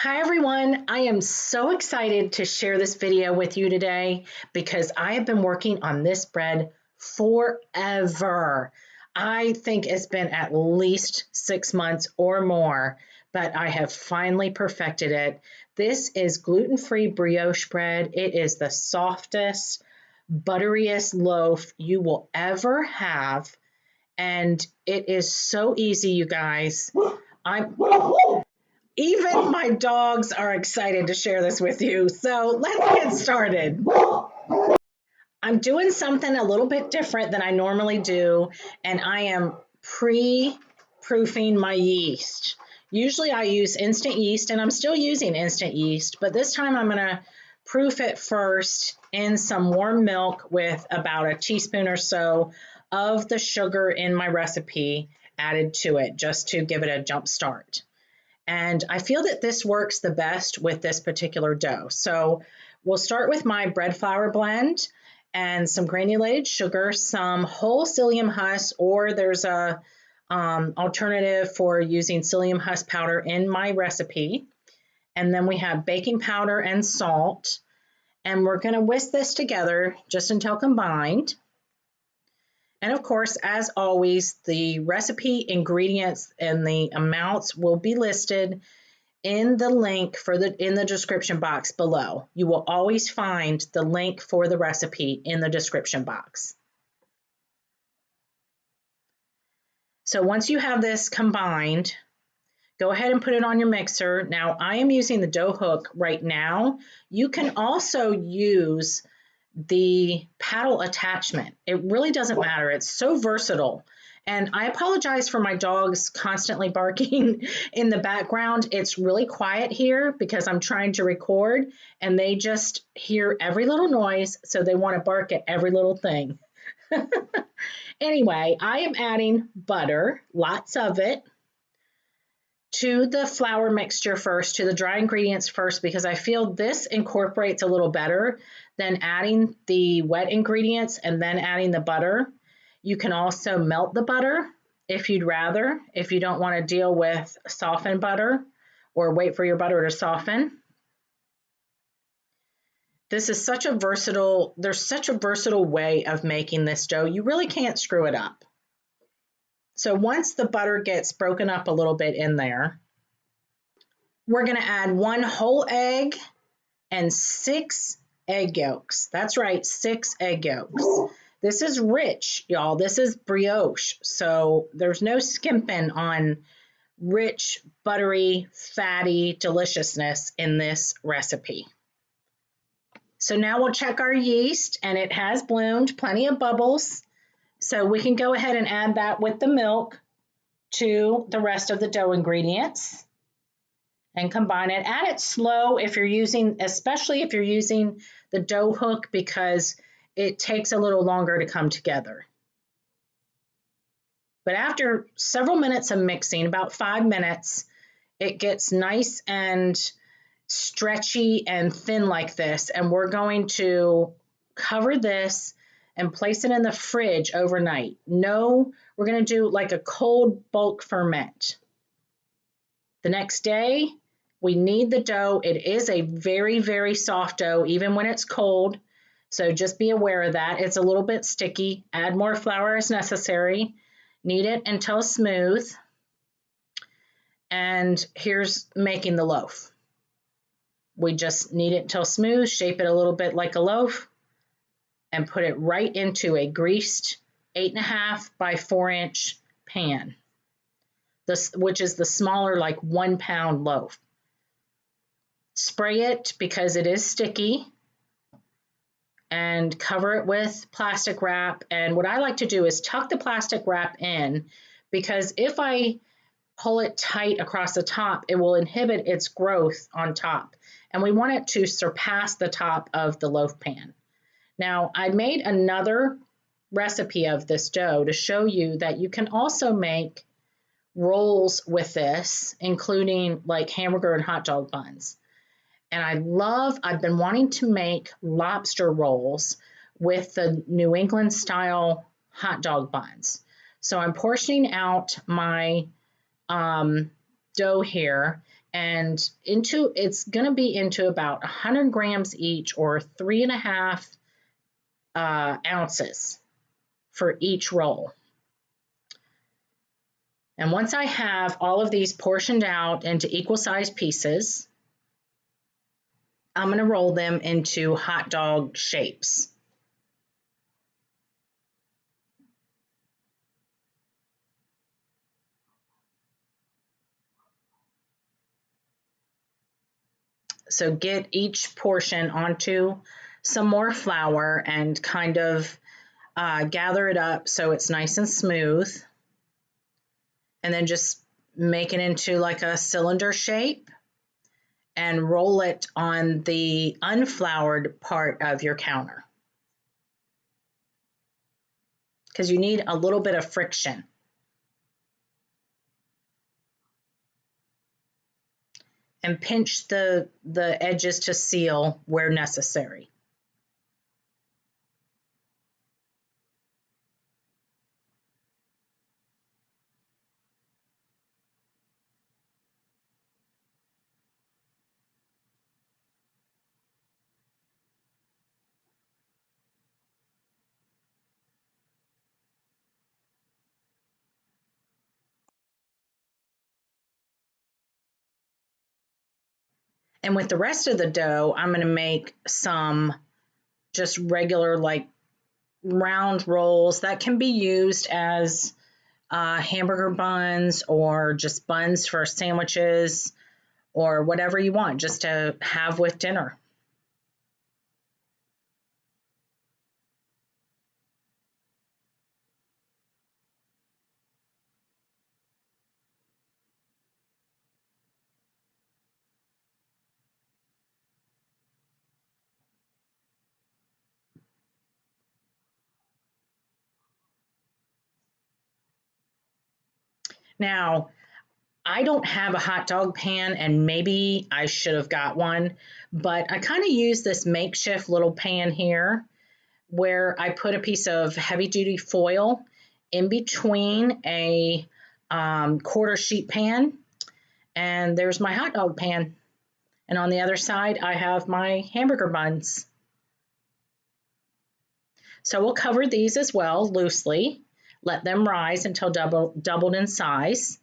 Hi everyone, I am so excited to share this video with you today because I have been working on this bread forever. I think it's been at least 6 months or more, but I have finally perfected it. This is gluten-free brioche bread. It is the softest, butteriest loaf you will ever have, and it is so easy, you guys. Even my dogs are excited to share this with you. So let's get started. I'm doing something a little bit different than I normally do, and I am pre-proofing my yeast. Usually I use instant yeast, and I'm still using instant yeast, but this time I'm going to proof it first in some warm milk with about a teaspoon or so of the sugar in my recipe added to it, just to give it a jump start. And I feel that this works the best with this particular dough. So we'll start with my bread flour blend and some granulated sugar, some whole psyllium husk, or there's a alternative for using psyllium husk powder in my recipe. And then we have baking powder and salt. And we're going to whisk this together just until combined. And of course, as always, the recipe ingredients and the amounts will be listed in the link in the description box below. You will always find the link for the recipe in the description box. So once you have this combined, go ahead and put it on your mixer. Now, I am using the dough hook right now. You can also use the paddle attachment. It really doesn't matter. It's so versatile. And I apologize for my dogs constantly barking in the background. It's really quiet here because I'm trying to record and they just hear every little noise, so they want to bark at every little thing. Anyway, I am adding butter, lots of it, to the flour mixture first, to the dry ingredients first, because I feel this incorporates a little better than adding the wet ingredients and then adding the butter. You can also melt the butter if you'd rather, if you don't want to deal with softened butter or wait for your butter to soften. This is such a versatile, there's such a versatile way of making this dough. You really can't screw it up. So once the butter gets broken up a little bit in there, we're going to add 1 whole egg and 6 egg yolks. That's right, 6 egg yolks. This is rich, y'all. This is brioche. So there's no skimping on rich, buttery, fatty deliciousness in this recipe. So now we'll check our yeast, and it has bloomed, plenty of bubbles. So we can go ahead and add that with the milk to the rest of the dough ingredients and combine it. Add it slow if you're using, especially if you're using the dough hook, because it takes a little longer to come together. But after several minutes of mixing, about 5 minutes, it gets nice and stretchy and thin like this. And we're going to cover this and place it in the fridge overnight. No, we're going to do like a cold bulk ferment. The next day, we knead the dough. It is a very, very soft dough, even when it's cold. So just be aware of that. It's a little bit sticky. Add more flour as necessary. Knead it until smooth. And here's making the loaf. We just knead it until smooth, shape it a little bit like a loaf, and put it right into a greased 8.5 by 4-inch pan, which is the smaller, like 1 pound loaf. Spray it because it is sticky and cover it with plastic wrap. And what I like to do is tuck the plastic wrap in, because if I pull it tight across the top, it will inhibit its growth on top. And we want it to surpass the top of the loaf pan. Now, I made another recipe of this dough to show you that you can also make rolls with this, including like hamburger and hot dog buns. And I've been wanting to make lobster rolls with the New England style hot dog buns. So I'm portioning out my dough here, and it's going to be into about 100 grams each, or 3.5 ounces for each roll. And once I have all of these portioned out into equal sized pieces, I'm going to roll them into hot dog shapes. So get each portion onto some more flour and kind of gather it up so it's nice and smooth. And then just make it into like a cylinder shape and roll it on the unfloured part of your counter, because you need a little bit of friction. And pinch the edges to seal where necessary. And with the rest of the dough, I'm going to make some just regular like round rolls that can be used as hamburger buns, or just buns for sandwiches, or whatever you want just to have with dinner. Now, I don't have a hot dog pan, and maybe I should have got one, but I kind of use this makeshift little pan here where I put a piece of heavy duty foil in between a quarter sheet pan, and there's my hot dog pan. And on the other side, I have my hamburger buns. So we'll cover these as well loosely, let them rise until doubled in size.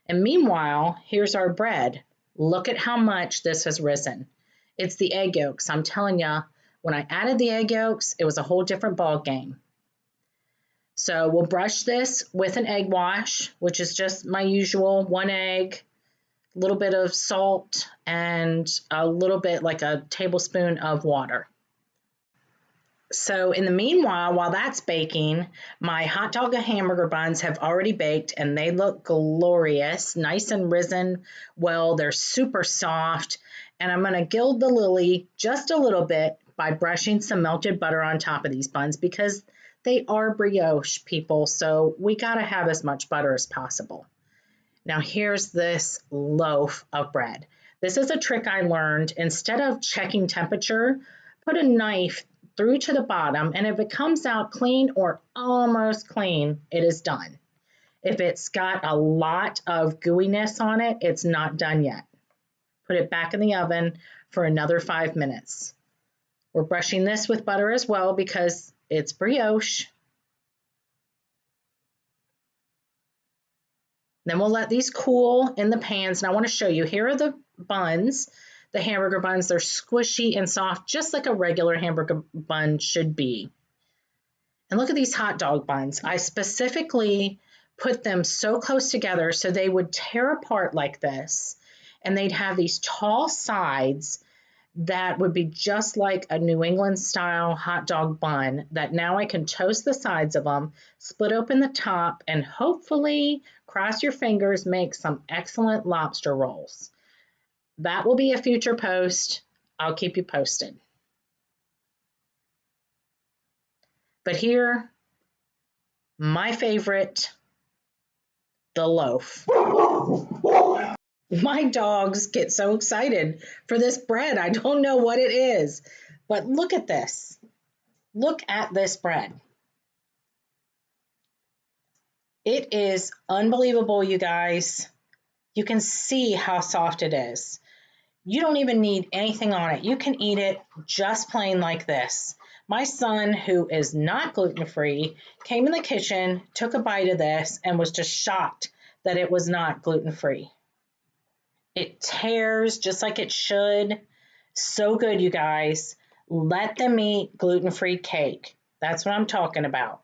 And meanwhile, here's our bread. Look at how much this has risen. It's the egg yolks. I'm telling you, when I added the egg yolks, it was a whole different ball game. So we'll brush this with an egg wash, which is just my usual 1 egg, a little bit of salt, and a little bit like a tablespoon of water. So in the meanwhile, while that's baking, my hot dog and hamburger buns have already baked, and they look glorious, nice and risen. Well, they're super soft, and I'm going to gild the lily just a little bit by brushing some melted butter on top of these buns, because they are brioche, people, so we got to have as much butter as possible. Now here's this loaf of bread. This is a trick I learned. Instead of checking temperature, put a knife through to the bottom, and if it comes out clean or almost clean, it is done. If it's got a lot of gooiness on it, it's not done yet. Put it back in the oven for another 5 minutes. We're brushing this with butter as well because it's brioche. Then we'll let these cool in the pans, and I want to show you, here are the buns. The hamburger buns, they're squishy and soft, just like a regular hamburger bun should be. And look at these hot dog buns. I specifically put them so close together so they would tear apart like this, and they'd have these tall sides that would be just like a New England style hot dog bun, that now I can toast the sides of them, split open the top, and hopefully, cross your fingers, make some excellent lobster rolls. That will be a future post. I'll keep you posted. But here, my favorite, the loaf. My dogs get so excited for this bread. I don't know what it is, but look at this. Look at this bread. It is unbelievable, you guys. You can see how soft it is. You don't even need anything on it. You can eat it just plain like this. My son, who is not gluten-free, came in the kitchen, took a bite of this, and was just shocked that it was not gluten-free. It tears just like it should. So good, you guys. Let them eat gluten-free cake. That's what I'm talking about.